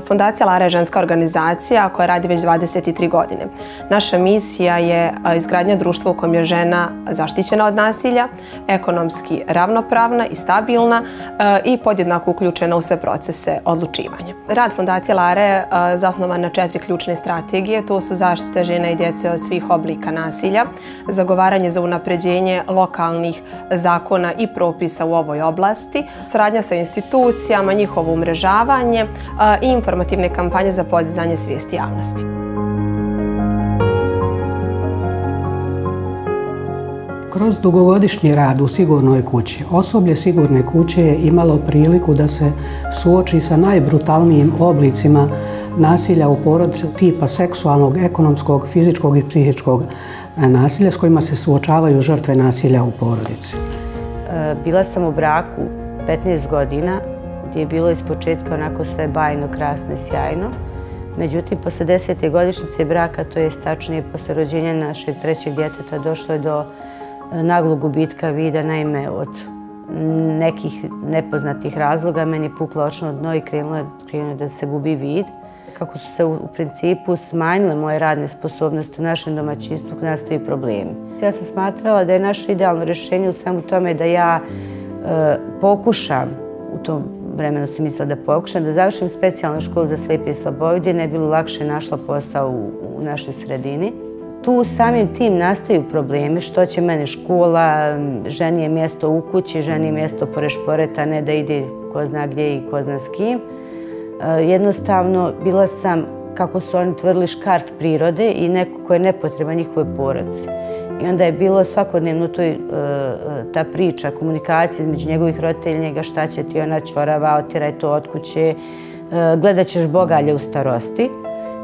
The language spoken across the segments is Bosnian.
Fundacija Lara je ženska organizacija koja radi već 23 godine. Naša misija je izgradnja društva u kojem je žena zaštićena od nasilja, ekonomski ravnopravna i stabilna i podjednako uključena u sve procese odlučivanja. Rad Fundacije Lara je zasnovan na 4 ključne strategije. To su zaštita žena i djece od svih oblika nasilja, zagovaranje za unapređenje lokalnih zakona i propisa u ovoj oblasti, saradnja sa institucijama, njihovo umrežavanje i informativne kampanje za podizanje svijesti javnosti. Kroz dugogodišnji rad u Sigurnoj kući, osoblje Sigurne kuće je imalo priliku da se suoči sa najbrutalnijim oblicima nasilja u porodici tipa seksualnog, ekonomskog, fizičkog i psihičkog nasilja s kojima se suočavaju žrtve nasilja u porodici. Bila sam u braku 15 godina gdje je bilo ispočetka onako sve bajno, krasno i sjajno. Međutim, posle 10. godišnjice braka, to je tačnije posle rođenja našeg 3. djeteta, došlo je do naglog gubitka vida. Naime, od nekih nepoznatih razloga meni je puklo očno dno i krenulo je da se gubi vid. Kako su se u principu smanjile moje radne sposobnosti u našem domaćinstvu, nastaju problemi. Ja sam smatrala da je naše idealno rješenje u svemu tome da ja pokušam, u tom vremenu sam mislila da pokušam, da završim specijalnu školu za slijepe i slabovide, ne bi li lakše našla posao u našoj sredini. Tu samim tim nastaju problemi, što će mene škola, ženi je mjesto u kući, ženi je mjesto pored šporeta, ne da ide ko zna gdje i ko zna s kim. Jednostavno, bila sam, kako su oni tvrdili, škart prirode i neko ko je nepotreban njihovoj porodici. I onda je bilo svakodnevno ta priča, komunikacija između njegovih roditelja, njega šta će ti, ona čorava, otjeraj to od kuće, gledat ćeš bogalje u starosti.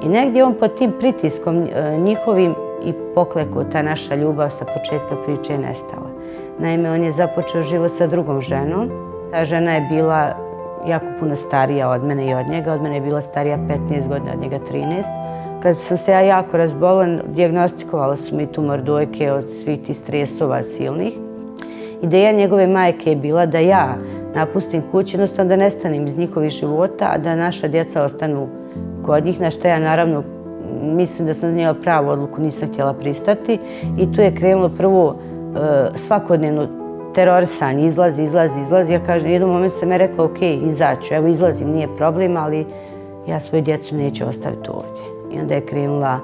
I negdje on pod tim pritiskom njihovim i poklekao, ta naša ljubav sa početka priče je nestala. Naime, on je započeo život sa drugom ženom. Ta žena je bila jako puno starija od mene i od njega. Od mene je bila starija 15 godina, od njega 13. Kad sam se ja jako razbolila, dijagnostikovala su mi tumor dojke od svih tih stresova silnih. Ideja njegove majke je bila da ja napustim kuću, jednostavno da nestanem iz njihovih života, a da naša djeca ostanu kod njih, na što ja naravno mislim da sam donijela pravu odluku, nisam htjela pristati. I tu je krenulo prvo svakodnevno terorisanje, izlazi. Ja kažem, jednom momentu sam ja rekla, ok, izaću, evo izlazim, nije problem, ali ja svoju djecu neću ostaviti ovdje. I onda je krenula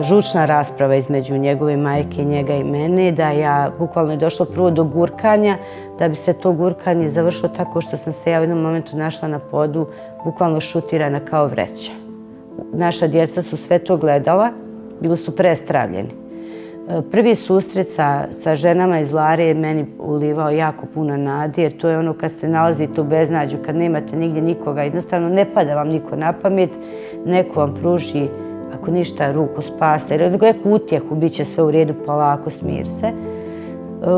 žučna rasprava između njegove majke, njega i mene, da ja bukvalno je došlo prvo do gurkanja, da bi se to gurkanje završilo tako što sam se ja u jednom momentu našla na podu, bukvalno šutirana kao vreća. Naša djeca su sve to gledala, bili su prestravljeni. Prvi susret sa ženama iz Lare je meni ulivao jako puno nade, jer to je ono kad se nalazite u beznađu, kad nemate nigdje nikoga, jednostavno ne pada vam niko na pamet, neko vam pruži, ako ništa, ruku spasa, jer neku utjehu, bit će sve u redu, polako, smir se.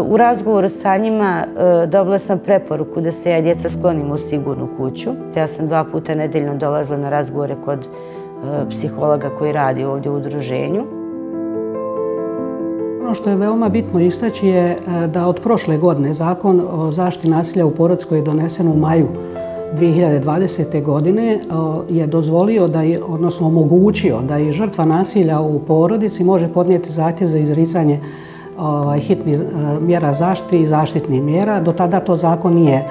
U razgovoru sa njima dobila sam preporuku da se ja i djeca sklonimo u Sigurnu kuću. Ja sam 2 puta nedeljno dolazila na razgovore kod psihologa koji radi ovdje u udruženju. Ono što je veoma bitno istaći je da od prošle godine Zakon o zaštiti nasilja u porodici koji je donesen u maju 2020. godine je dozvolio, odnosno omogućio da i žrtva nasilja u porodici može podnijeti zahtjev za izricanje hitnih mjera zaštite i zaštitnih mjera. Do tada to zakon nije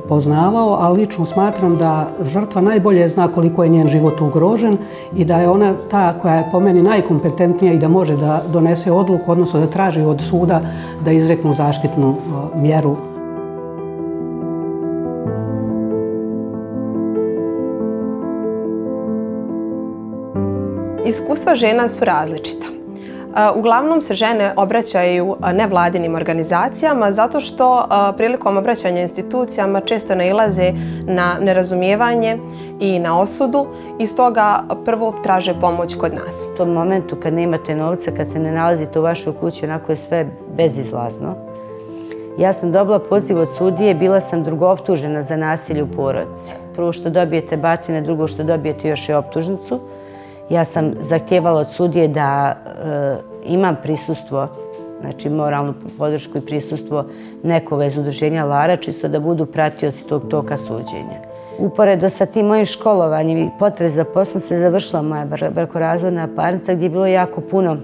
poznavao, ali lično smatram da žrtva najbolje zna koliko je njen život ugrožen i da je ona ta koja je po meni najkompetentnija i da može da donese odluku, odnosno da traži od suda da izreknu zaštitnu mjeru. Iskustva žena su različita. Uglavnom se žene obraćaju nevladinim organizacijama zato što prilikom obraćanja institucijama često nailaze na nerazumijevanje i na osudu i stoga prvo traže pomoć kod nas. U tom momentu kad nemate novca, kad se ne nalazite u vašoj kući, onako je sve bezizlazno. Ja sam dobila poziv od sudije, bila sam drugooptužena za nasilje u porodici. Prvo što dobijete batine, drugo što dobijete još i optužnicu. Ja sam zahtijevala od sudije da imam prisustvo, znači moralnu podršku i prisustvo nekoga iz udruženja Lara, čisto da budu pratioci tog toka suđenja. Uporedo sa tim mojim školovanjem i potres za poslom se završila moja brakorazvodna parnica gdje je bilo jako puno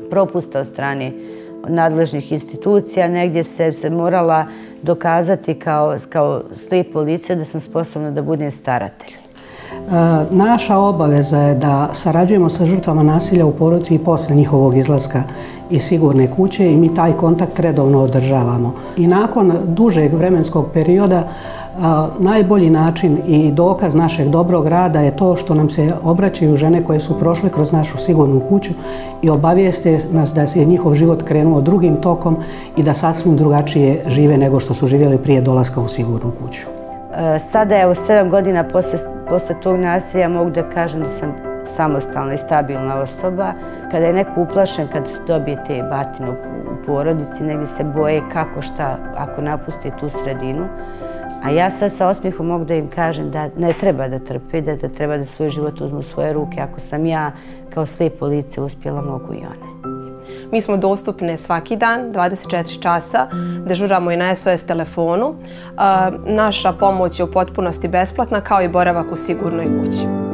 propusta od strane nadležnih institucija. Negdje se morala dokazati kao slijepo lice da sam sposobna da budem staratelj. Naša obaveza je da sarađujemo sa žrtvama nasilja u porodici i posle njihovog izlaska iz sigurne kuće i mi taj kontakt redovno održavamo. I nakon dužeg vremenskog perioda najbolji način i dokaz našeg dobrog rada je to što nam se obraćaju žene koje su prošle kroz našu sigurnu kuću i obavijeste nas da je njihov život krenuo drugim tokom i da sasvim drugačije žive nego što su živjeli prije dolaska u sigurnu kuću. Sada, evo, 7 godina posle tog nasilja mogu da kažem da sam samostalna i stabilna osoba. Kada je neko uplašen, kad dobije te batine u porodici, negdje se boje kako šta ako napusti tu sredinu. A ja sad sa osmijehom mogu da im kažem da ne treba da trpe, da treba da svoj život uzmu u svoje ruke. Ako sam ja kao slijepo lice uspjela, mogu i one. Mi smo dostupne svaki dan, 24 časa, dežuramo i na SOS telefonu. Naša pomoć je u potpunosti besplatna, kao i boravak u sigurnoj kući.